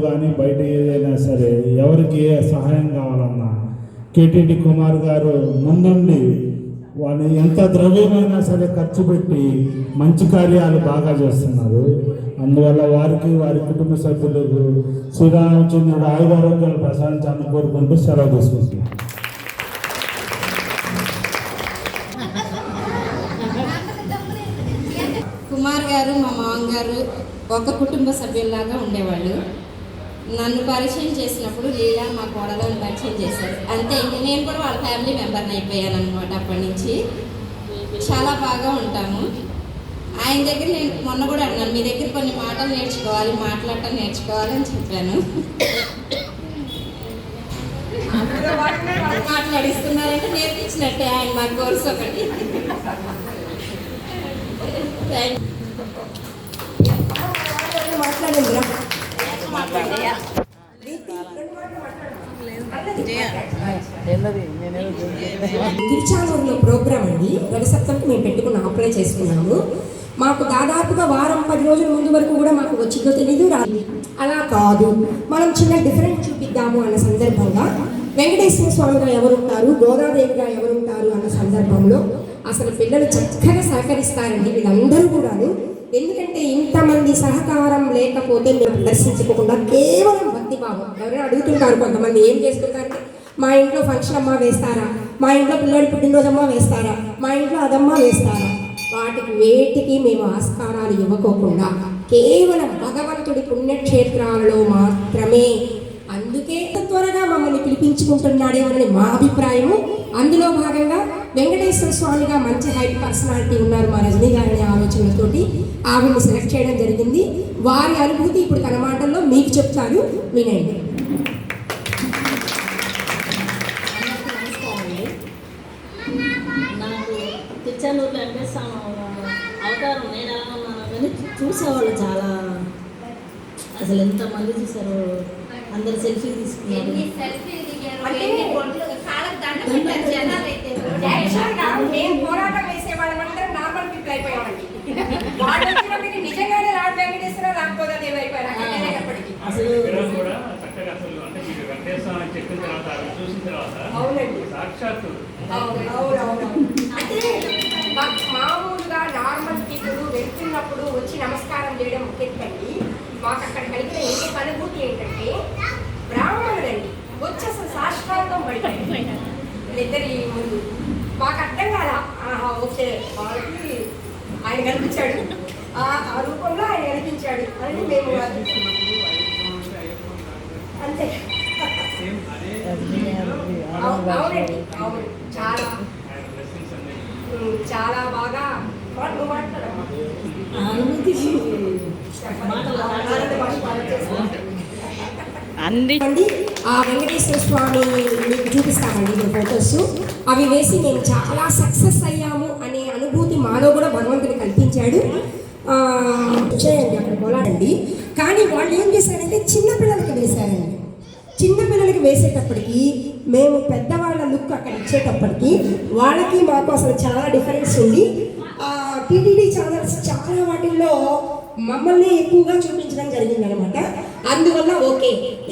కానీ బయట ఏదైనా సరే ఎవరికి ఏ సహాయం కావాలన్నా కేటీడీ కుమార్ గారు ముందుండి వాళ్ళు ఎంత ద్రవ్యమైనా సరే ఖర్చు పెట్టి మంచి కార్యాలు బాగా చేస్తున్నారు. అందువల్ల వారికి వారి కుటుంబ సభ్యులకు శ్రీరామచంద్రుడు ఆయురారోగ్యాలు ప్రసాదించాలని కోరుకుంటూ సెలవు తీసుకుంటున్నాను. కుమార్ గారు మా మామగారు ఒక కుటుంబ సభ్యుల్లాగా ఉండేవాళ్ళు. నన్ను పరిచయం చేసినప్పుడు లీలా మా కోడలను పరిచయం చేశారు. అంతే, నేను కూడా వాళ్ళ ఫ్యామిలీ మెంబర్ని అయిపోయాను అనమాట. అప్పటి నుంచి చాలా బాగా ఉంటాము. ఆయన దగ్గర నేను మొన్న కూడా అన్నాను, మీ దగ్గర కొన్ని మాటలు నేర్చుకోవాలి, మాట్లాడటం నేర్చుకోవాలి అని చెప్పాను. మాట్లాడిస్తున్నారంటే నేర్పించినట్టే ఆయన మా కోర్స్ ఒకటి. తిరుచానూరులో ప్రోగ్రామ్ అండి, రవిసప్తమికి మేము పెట్టుకుని అప్లై చేసుకున్నాము. మాకు దాదాపుగా వారం 10 రోజుల ముందు వరకు కూడా మాకు వచ్చిందో తెలీదు, రాదు. అలా కాదు, మనం చిన్న డిఫరెంట్ చూపిద్దాము అన్న సందర్భంగా వెంకటేశ్వర స్వామిగా ఎవరుంటారు, గోదాదేవిగా ఎవరుంటారు అన్న సందర్భంలో అసలు పిల్లలు చక్కగా సహకరిస్తారండి వీళ్ళందరూ కూడాను. ఎందుకంటే ఇంతమంది సహకారం లేకపోతే మేము దర్శించుకోకుండా కేవలం భక్తిభావం. ఎవరైనా అడుగుతుంటారు కొంతమంది, ఏం చేసుకుంటారంటే మా ఇంట్లో ఫంక్షన్ అమ్మ వేస్తారా, మా ఇంట్లో పిల్లడి పుట్టినరోజమ్మ వేస్తారా, మా ఇంట్లో అదమ్మ వేస్తారా, వాటికి వేటికి మేము ఆస్కారాలు ఇవ్వకోకుండా కేవలం భగవంతుడి పుణ్యక్షేత్రాలలో మాత్రమే. అందుకే త్వరగా మమ్మల్ని పిలిపించుకుంటున్నాడేమోనని మా అభిప్రాయము. అందులో భాగంగా వెంకటేశ్వర స్వామిగా మంచి హైట్ పర్సనాలిటీ ఉన్నారు మా రజనీ గారి ఆలోచనలతోటి ఆవిడని సెలెక్ట్ చేయడం జరిగింది. వారి అనుభూతి ఇప్పుడు తన మాటల్లో మీకు చెప్తారు, వినండి. నాకు తిరుచానూరులో అంటే అవతారం నేను ఎలా ఉన్నాను కానీ చూసేవాళ్ళు చాలా, అసలు ఎంతమంది చూసారు, అందరు సెల్ఫీ తీసుకున్నారు. మామూలుగా నార్మల్ పీపుల్ వెళ్తున్నప్పుడు వచ్చి నమస్కారం చేయడం ముఖ్యండి. మాకు అక్కడ కలిగిన ఇంకొక అనుభూతి ఏంటంటే బ్రాహ్మణుడండి వచ్చి అసలు సాష్టాంగం పడిపోయింది ఇద్దరి ముందు. మాకు అర్థం కాదా, ఓకే వాళ్ళకి ఆయన కనిపించాడు, ఆ రూపంలో ఆయన కనిపించాడు అని మేము అంతే. అవునండి, అవును, చాలా చాలా బాగా అండి. ఆ వెంకటేశ్వర స్వామి మీకు చూపిస్తామండి మేము ఫొటోస్. అవి వేసి మేము చాలా సక్సెస్ అయ్యాము అనే అనుభూతి మాలో కూడా భగవంతుడు కల్పించాడు. చేయండి అక్కడ పోలాడండి. కానీ వాళ్ళు ఏం చేశారంటే చిన్నపిల్లలకి వేశారండి. చిన్నపిల్లలకి వేసేటప్పటికి మేము పెద్దవాళ్ళ లుక్ అక్కడ ఇచ్చేటప్పటికి వాళ్ళకి మాకు అసలు చాలా డిఫరెన్స్ ఉంది. టీటీడీ ఛానల్స్ చాలా వాటిల్లో మమ్మల్ని ఎక్కువగా చూపించడం జరిగిందనమాట. అందువల్ల ఓకే